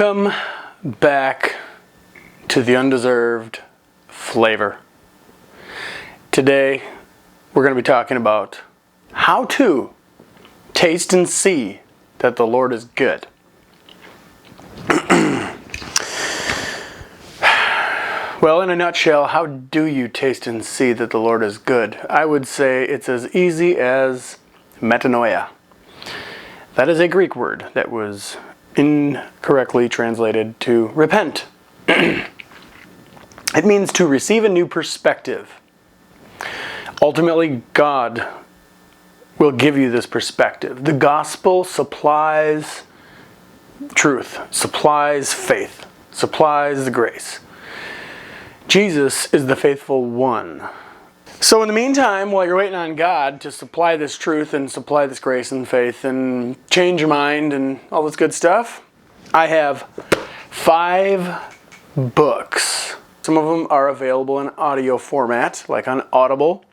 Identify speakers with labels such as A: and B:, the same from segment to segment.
A: Welcome back to the undeserved flavor. Today we're going to be talking about how to taste and see that the Lord is good. Well, in a nutshell, how do you taste and see that the Lord is good? I would say it's as easy as metanoia. That is a Greek word that was incorrectly translated to repent. It means to receive a new perspective. Ultimately, God will give you this perspective. The gospel supplies truth, supplies faith, supplies the grace. Jesus is the faithful one. So in the meantime, while you're waiting on God to supply this truth and supply this grace and faith and change your mind and all this good stuff, I have 5 books. Some of them are available in audio format, like on Audible.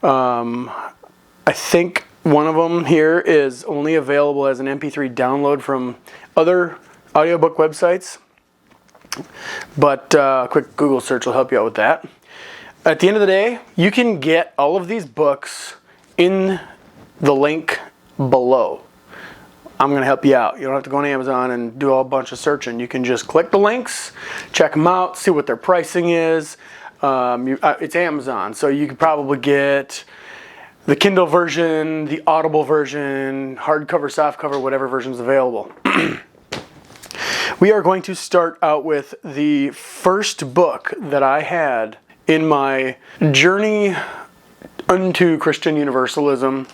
A: I think one of them here is only available as an MP3 download from other audiobook websites. But a quick Google search will help you out with that. At the end of the day, you can get all of these books in the link below. I'm going to help you out. You don't have to go on Amazon and do a bunch of searching. You can just click the links, check them out, see what their pricing is. It's Amazon, so you could probably get the Kindle version, the Audible version, hardcover, softcover, whatever version's available. We are going to start out with the first book that I had in my journey unto Christian Universalism,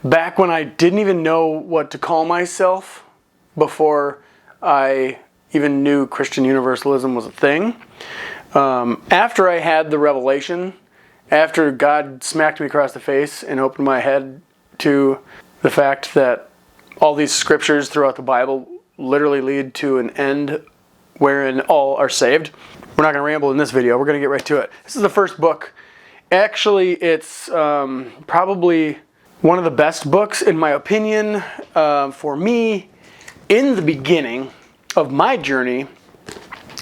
A: back when I didn't even know what to call myself, before I even knew Christian Universalism was a thing. After I had the revelation, after God smacked me across the face and opened my head to the fact that all these scriptures throughout the Bible literally lead to an end wherein all are saved. We're not going to ramble in this video. We're going to get right to it. This is the first book. Actually, it's probably one of the best books, in my opinion, for me in the beginning of my journey,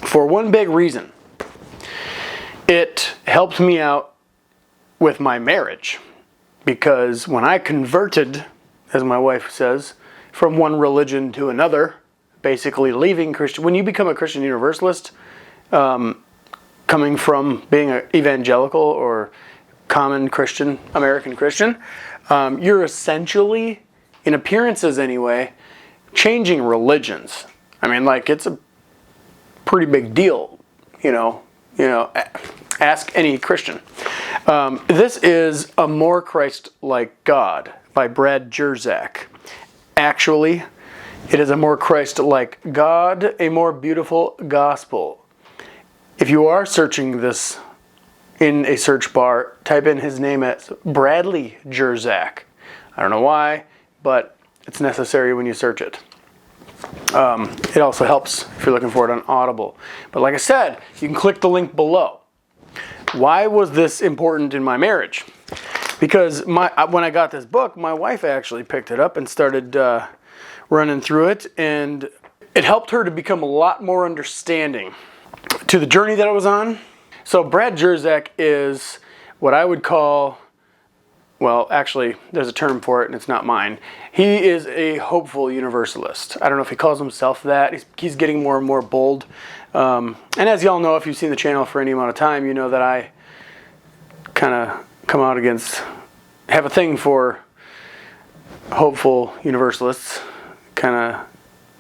A: for one big reason. It helped me out with my marriage, because when I converted, as my wife says, from one religion to another, basically leaving Christian. When you become a Christian Universalist, coming from being an evangelical or common Christian, American Christian, you're essentially, in appearances anyway, changing religions. I mean, like, it's a pretty big deal, you know, ask any Christian. This is A More Christ-like God by Brad Jersak. Actually, it is a more Christ-like God, a more beautiful gospel. If you are searching this in a search bar, type in his name as Bradley Jersak. I don't know why, but it's necessary when you search it. It also helps if you're looking for it on Audible. But like I said, you can click the link below. Why was this important in my marriage? Because when I got this book, my wife actually picked it up and started running through it, and it helped her to become a lot more understanding to the journey that I was on. So Brad Jersak is what I would call, well, actually, there's a term for it, and it's not mine. He is a hopeful universalist. I don't know if he calls himself that. He's getting more and more bold. And as y'all know, if you've seen the channel for any amount of time, you know that I kind of come out against, have a thing for hopeful universalists, kind of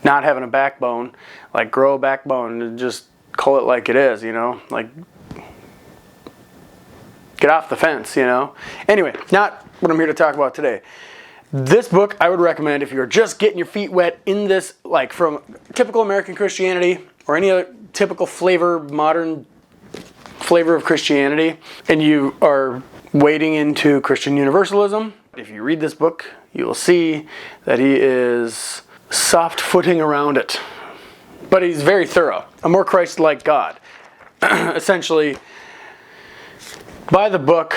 A: not having a backbone, like grow a backbone and just call it like it is, you know, like get off the fence, you know. Anyway, not what I'm here to talk about today. This book I would recommend if you're just getting your feet wet in this, like from typical American Christianity or any other typical flavor, modern flavor of Christianity, and you are wading into Christian Universalism. If you read this book, you will see that he is soft-footing around it. But he's very thorough. A More Christ-like God. Essentially, by the book,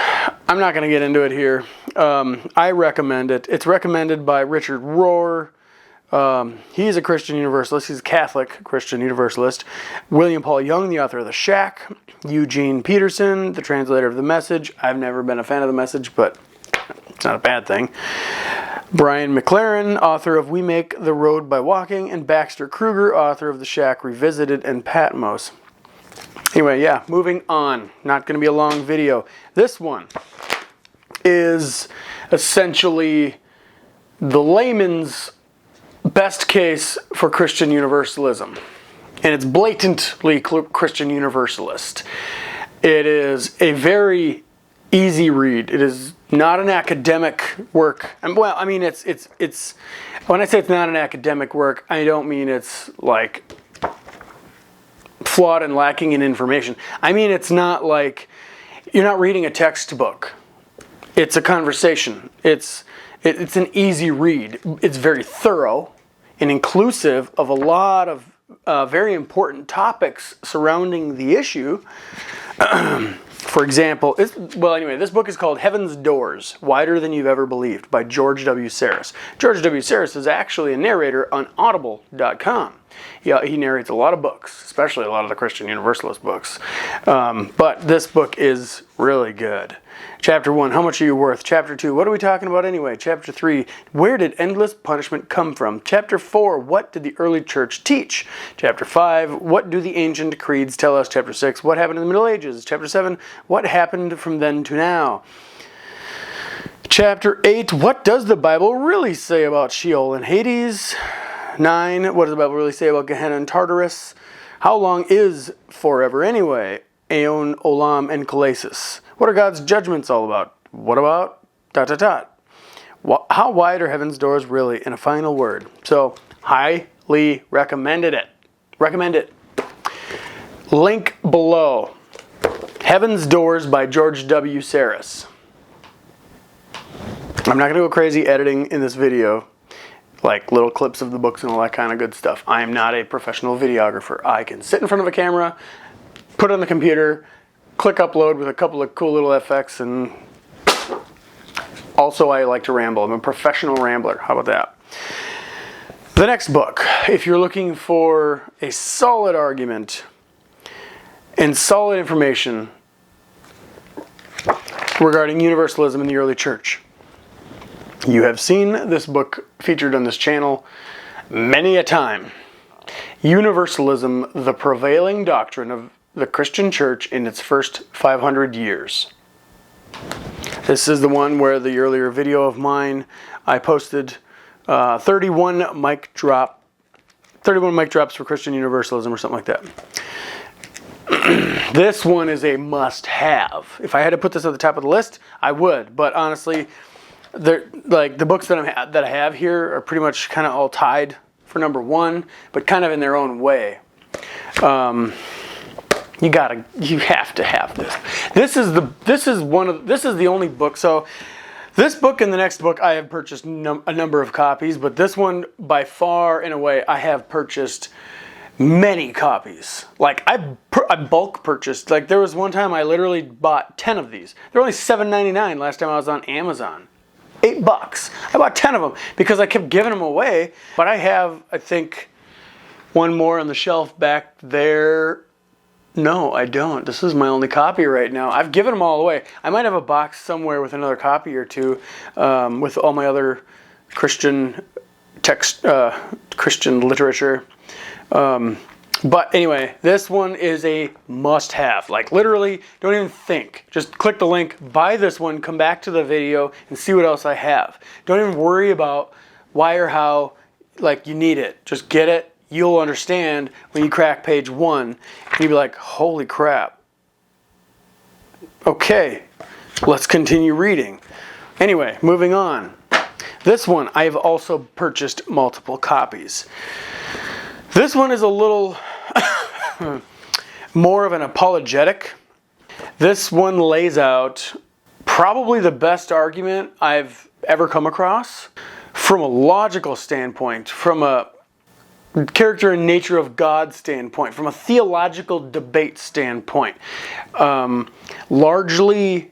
A: I'm not going to get into it here. I recommend it. It's recommended by Richard Rohr, He's a Christian Universalist. He's a Catholic Christian Universalist. William Paul Young, the author of The Shack. Eugene Peterson, the translator of The Message. I've never been a fan of The Message, but it's not a bad thing. Brian McLaren, author of We Make the Road by Walking. And Baxter Kruger, author of The Shack Revisited and Patmos. Anyway, yeah, moving on. Not going to be a long video. This one is essentially the layman's best case for Christian Universalism. And it's blatantly Christian Universalist. It is a very easy read. It is not an academic work. Well, I mean, it's when I say it's not an academic work, I don't mean it's like flawed and lacking in information. I mean, it's not like you're not reading a textbook. It's a conversation. It's an easy read. It's very thorough and inclusive of a lot of very important topics surrounding the issue. For example, this book is called Heaven's Doors, Wider Than You've Ever Believed by George W. Saris. George W. Saris is actually a narrator on Audible.com. He narrates a lot of books, especially a lot of the Christian Universalist books. But this book is really good. Chapter 1, how much are you worth? Chapter 2, what are we talking about anyway? Chapter 3, where did endless punishment come from? Chapter 4, what did the early church teach? Chapter 5, what do the ancient creeds tell us? Chapter 6, what happened in the Middle Ages? Chapter 7, what happened from then to now? Chapter 8, what does the Bible really say about Sheol and Hades? 9, what does the Bible really say about Gehenna and Tartarus? How long is forever anyway? Aeon, Olam, and Kalasis. What are God's judgments all about? What about ... How wide are heaven's doors really? In a final word. So, highly recommended it. Recommend it. Link below. Heaven's Doors by George W. Saris. I'm not going to go crazy editing in this video, like little clips of the books and all that kind of good stuff. I am not a professional videographer. I can sit in front of a camera, put it on the computer, click upload with a couple of cool little effects, and also I like to ramble. I'm a professional rambler. How about that? The next book, if you're looking for a solid argument and solid information regarding universalism in the early church, you have seen this book featured on this channel many a time. Universalism, the Prevailing Doctrine of the Christian Church in its first 500 years. This is the one where the earlier video of mine, I posted 31 mic drops for Christian Universalism or something like that. This one is a must-have. If I had to put this at the top of the list, I would. But honestly, the books that I have here are pretty much kind of all tied for number one, but kind of in their own way. You have to have this. This is the only book. So this book and the next book I have purchased a number of copies, but this one by far and away I have purchased many copies. Like I bulk purchased. Like there was one time I literally bought 10 of these. They're only $7.99 last time I was on Amazon. $8. I bought 10 of them because I kept giving them away. But I have, I think, one more on the shelf back there. No, I don't. This is my only copy right now. I've given them all away. I might have a box somewhere with another copy or two with all my other Christian Christian literature. But anyway, this one is a must-have. Like literally, don't even think. Just click the link, buy this one, come back to the video, and see what else I have. Don't even worry about why or how. Like you need it. Just get it. You'll understand when you crack page 1, and you'll be like, holy crap. Okay, let's continue reading. Anyway, moving on. This one, I've also purchased multiple copies. This one is a little more of an apologetic. This one lays out probably the best argument I've ever come across from a logical standpoint, from a character and nature of God standpoint, from a theological debate standpoint, largely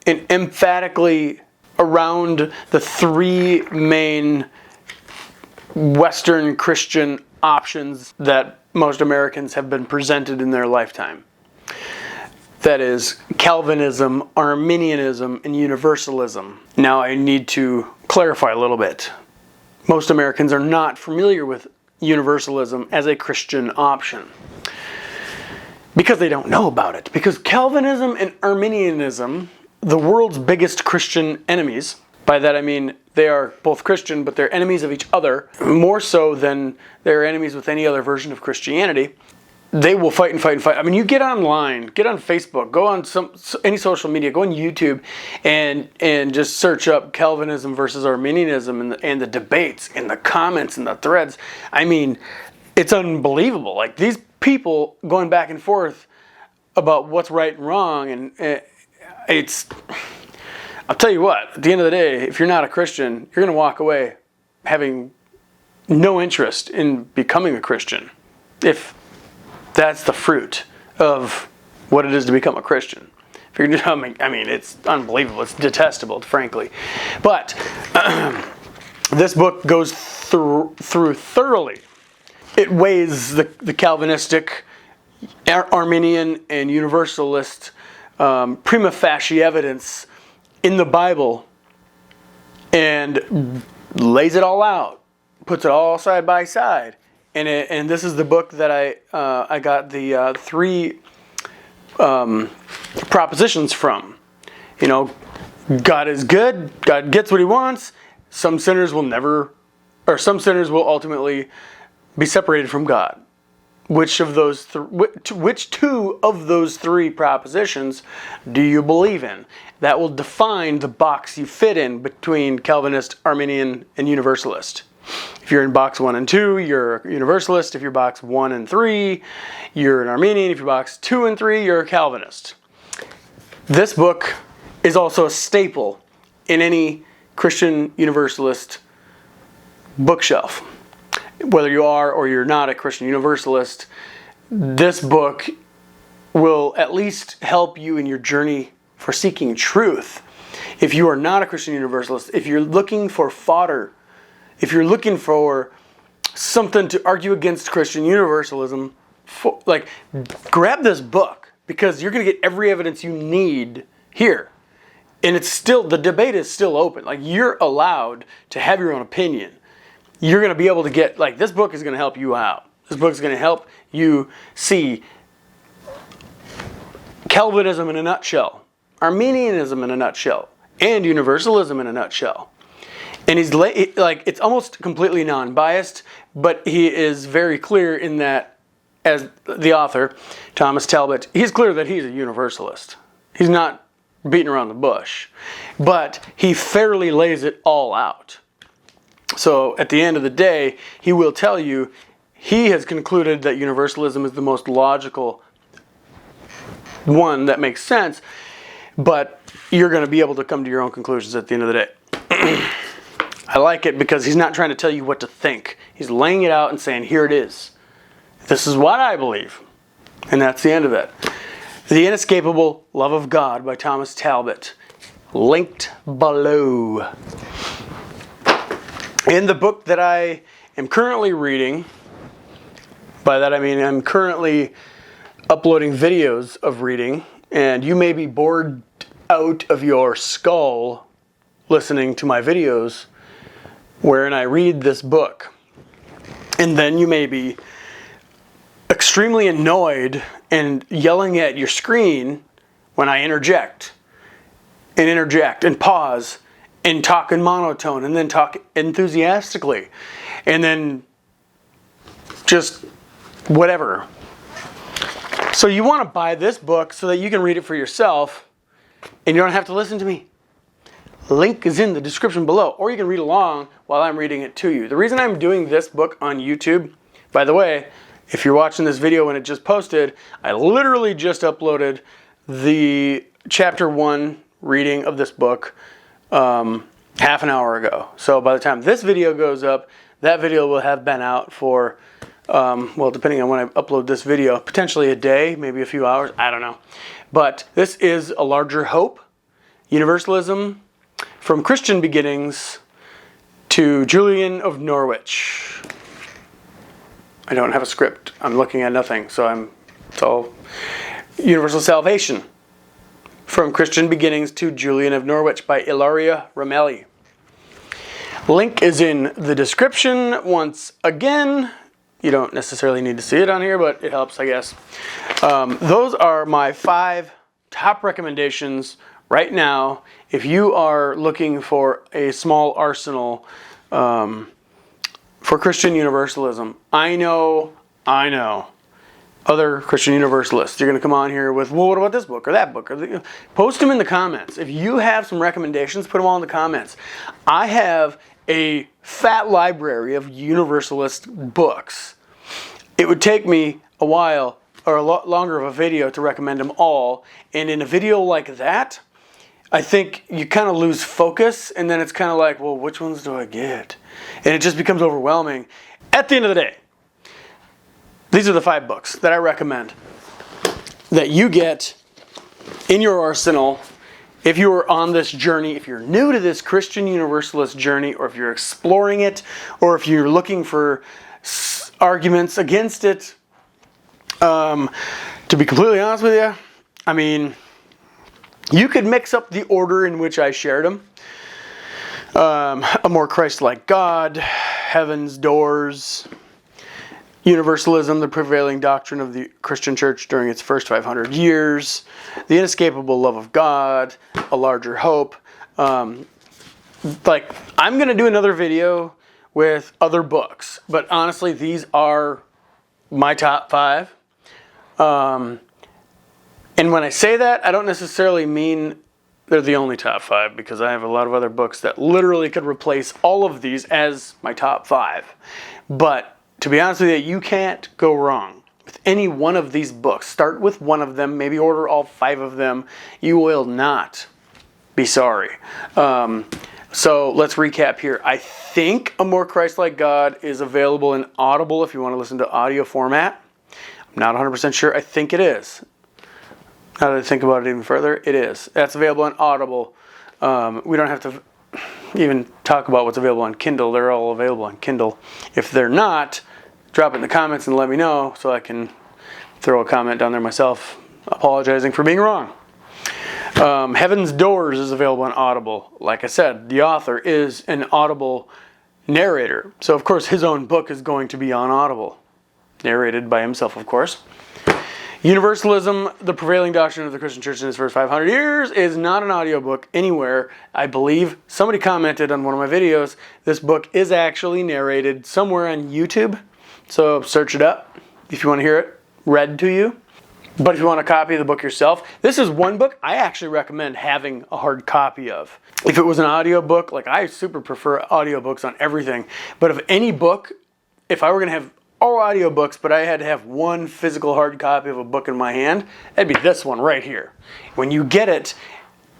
A: and emphatically around the three main Western Christian options that most Americans have been presented in their lifetime. That is Calvinism, Arminianism, and Universalism. Now I need to clarify a little bit. Most Americans are not familiar with Universalism as a Christian option because they don't know about it. Because Calvinism and Arminianism, the world's biggest Christian enemies, by that I mean they are both Christian, but they're enemies of each other, more so than they're enemies with any other version of Christianity. They will fight and fight and fight. I mean, you get online, get on Facebook, go on any social media, go on YouTube, and just search up Calvinism versus Arminianism and the debates and the comments and the threads. I mean, it's unbelievable. Like, these people going back and forth about what's right and wrong, and it's... I'll tell you what, at the end of the day, if you're not a Christian, you're going to walk away having no interest in becoming a Christian. If that's the fruit of what it is to become a Christian. If you're, I mean, it's unbelievable. It's detestable, frankly. But this book goes through thoroughly. It weighs the Calvinistic, Arminian, and Universalist prima facie evidence in the Bible and lays it all out, puts it all side by side. And this is the book that I got the 3 propositions from. You know, God is good. God gets what He wants. Some sinners will ultimately be separated from God. Which of those which 2 of those 3 propositions do you believe in? That will define the box you fit in between Calvinist, Arminian, and Universalist. If you're in box 1 and 2, you're a Universalist. If you're box 1 and 3, you're an Arminian. If you're box 2 and 3, you're a Calvinist. This book is also a staple in any Christian Universalist bookshelf. Whether you are or you're not a Christian Universalist, this book will at least help you in your journey for seeking truth. If you are not a Christian Universalist, if you're looking for fodder, if you're looking for something to argue against Christian Universalism, grab this book, because you're going to get every evidence you need here. And it's still, the debate is still open. Like, you're allowed to have your own opinion. You're going to be able to get, like, this book is going to help you out. This book is going to help you see Calvinism in a nutshell, Arminianism in a nutshell, and Universalism in a nutshell. And he's it's almost completely non-biased, but he is very clear in that, as the author, Thomas Talbot, he's clear that he's a Universalist. He's not beating around the bush, but he fairly lays it all out. So at the end of the day, he will tell you he has concluded that Universalism is the most logical one that makes sense, but you're going to be able to come to your own conclusions at the end of the day. I like it because he's not trying to tell you what to think. He's laying it out and saying, here it is. This is what I believe. And that's the end of it. The Inescapable Love of God by Thomas Talbot. Linked below. In the book that I am currently reading, by that I mean I'm currently uploading videos of reading, and you may be bored out of your skull listening to my videos wherein I read this book. And then you may be extremely annoyed and yelling at your screen when I interject and pause and talk in monotone and then talk enthusiastically and then just whatever. So you want to buy this book so that you can read it for yourself and you don't have to listen to me. Link is in the description below, or you can read along while I'm reading it to you. The reason I'm doing this book on YouTube, by the way, if you're watching this video when it just posted, I literally just uploaded the chapter 1 reading of this book half an hour ago. So by the time this video goes up, that video will have been out for, well, depending on when I upload this video, potentially a day, maybe a few hours, I don't know. But this is A Larger Hope, Universalism, from Christian beginnings to Julian of Norwich. I don't have a script. I'm looking at nothing, so it's all Universal Salvation. From Christian Beginnings to Julian of Norwich by Ilaria Ramelli. Link is in the description once again. You don't necessarily need to see it on here, but it helps, I guess. Those are my 5 top recommendations right now if you are looking for a small arsenal for Christian Universalism. I know other Christian Universalists. You're going to come on here with, well, what about this book or that book? Post them in the comments. If you have some recommendations, put them all in the comments. I have a fat library of Universalist books. It would take me a while or a lot longer of a video to recommend them all. And in a video like that, I think you kind of lose focus, and then it's kind of like, well, which ones do I get? And it just becomes overwhelming. At the end of the day, these are the 5 books that I recommend that you get in your arsenal if you are on this journey, if you're new to this Christian Universalist journey, or if you're exploring it, or if you're looking for arguments against it. To be completely honest with you, I mean, you could mix up the order in which I shared them. A more Christlike God, Heaven's Doors, Universalism, the Prevailing Doctrine of the Christian Church during its first 500 years, the Inescapable Love of God, A Larger Hope. I'm going to do another video with other books, but honestly, these are my top 5. And when I say that, I don't necessarily mean they're the only top 5, because I have a lot of other books that literally could replace all of these as my top 5. But to be honest with you, you can't go wrong with any one of these books. Start with one of them, maybe order all 5 of them. You will not be sorry. So let's recap here. I think A More Christ-Like God is available in Audible if you want to listen to audio format. I'm not 100% sure. I think it is. Now that I think about it even further, it is. That's available on Audible. We don't have to even talk about what's available on Kindle. They're all available on Kindle. If they're not, drop it in the comments and let me know so I can throw a comment down there myself apologizing for being wrong. Heaven's Doors is available on Audible. Like I said, the author is an Audible narrator. So, of course, his own book is going to be on Audible. Narrated by himself, of course. Universalism, the Prevailing Doctrine of the Christian Church in its first 500 years, is not an audiobook anywhere. I believe somebody commented on one of my videos, this book is actually narrated somewhere on YouTube. So search it up if you want to hear it read to you. But if you want a copy of the book yourself, this is one book I actually recommend having a hard copy of. If it was an audiobook, like I super prefer audiobooks on everything. But of any book, if I were going to have all audiobooks, but I had to have one physical hard copy of a book in my hand, that'd be this one right here. When you get it,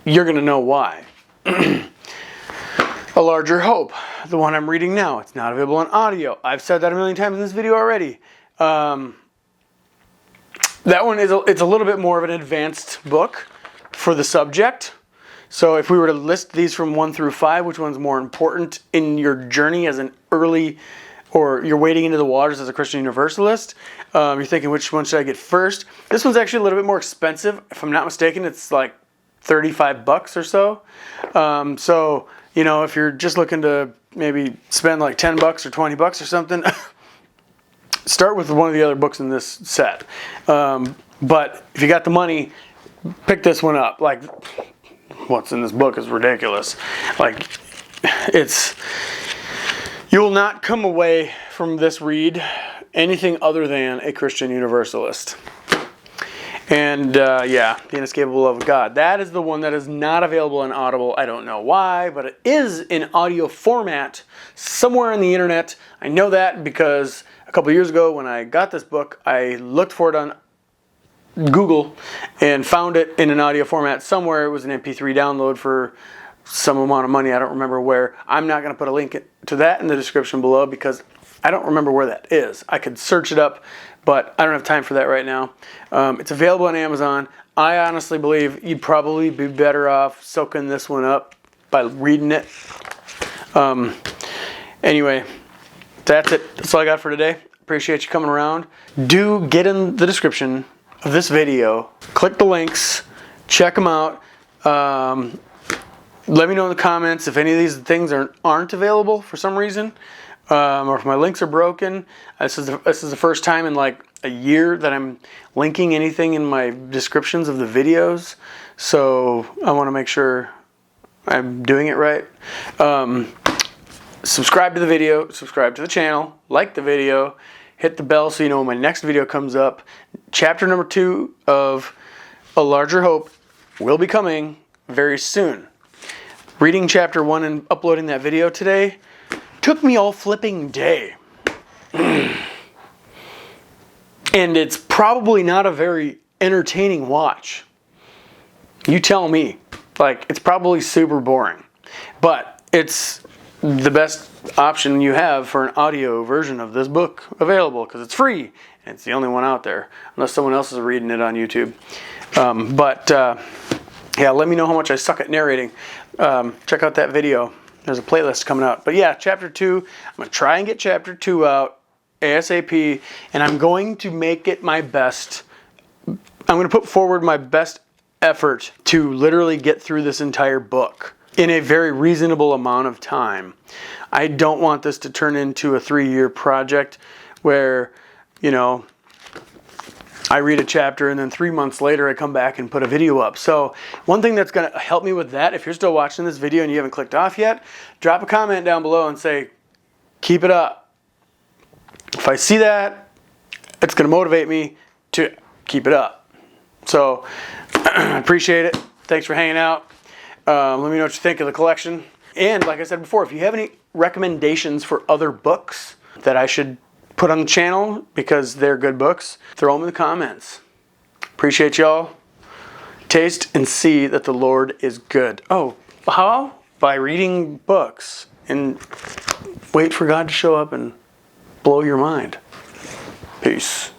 A: you're going to know why. A Larger Hope, the one I'm reading now. It's not available on audio. I've said that a million times in this video already. That one it's a little bit more of an advanced book for the subject. So if we were to list these from 1 through 5, which one's more important in your journey as an early, or you're wading into the waters as a Christian Universalist, you're thinking, which one should I get first? This one's actually a little bit more expensive. If I'm not mistaken, it's like $35 or so. So, you know, if you're just looking to maybe spend like $10 or $20 or something, start with one of the other books in this set. But if you got the money, pick this one up. Like, what's in this book is ridiculous. Like, you will not come away from this read anything other than a Christian Universalist. And yeah, The Inescapable Love of God. That is the one that is not available on Audible. I don't know why, but it is in audio format somewhere on the internet. I know that because a couple years ago when I got this book, I looked for it on Google and found it in an audio format somewhere. It was an MP3 download for some amount of money. I don't remember where. I'm not going to put a link to that in the description below because I don't remember where that is. I could search it up, but I don't have time for that right now. It's available on Amazon. I honestly believe you'd probably be better off soaking this one up by reading it. Anyway, that's it. That's all I got for today. Appreciate you coming around. Do get in the description of this video. Click the links. Check them out. Let me know in the comments if any of these things aren't available for some reason, or if my links are broken. This is the first time in like a year that I'm linking anything in my descriptions of the videos, so I want to make sure I'm doing it right. Subscribe to the video, subscribe to the channel, like the video, hit the bell so you know when my next video comes up. Chapter number 2 of A Larger Hope will be coming very soon. Reading chapter 1 and uploading that video today took me all flipping day. And it's probably not a very entertaining watch. You tell me. Like, it's probably super boring. But it's the best option you have for an audio version of this book available, because it's free and it's the only one out there, unless someone else is reading it on YouTube. Yeah, let me know how much I suck at narrating. Check out that video. There's a playlist coming out. But yeah, chapter 2, I'm going to try and get chapter 2 out ASAP, and I'm going to make it my best. I'm going to put forward my best effort to literally get through this entire book in a very reasonable amount of time. I don't want this to turn into a 3-year project where, you know, I read a chapter and then 3 months later I come back and put a video up. So one thing that's going to help me with that, if you're still watching this video and you haven't clicked off yet, drop a comment down below and say, keep it up. If I see that, it's going to motivate me to keep it up. So I appreciate it. Thanks for hanging out. Let me know what you think of the collection. And like I said before, if you have any recommendations for other books that I should put on the channel because they're good books, throw them in the comments. Appreciate y'all. Taste and see that the Lord is good. Oh, how? By reading books and wait for God to show up and blow your mind. Peace.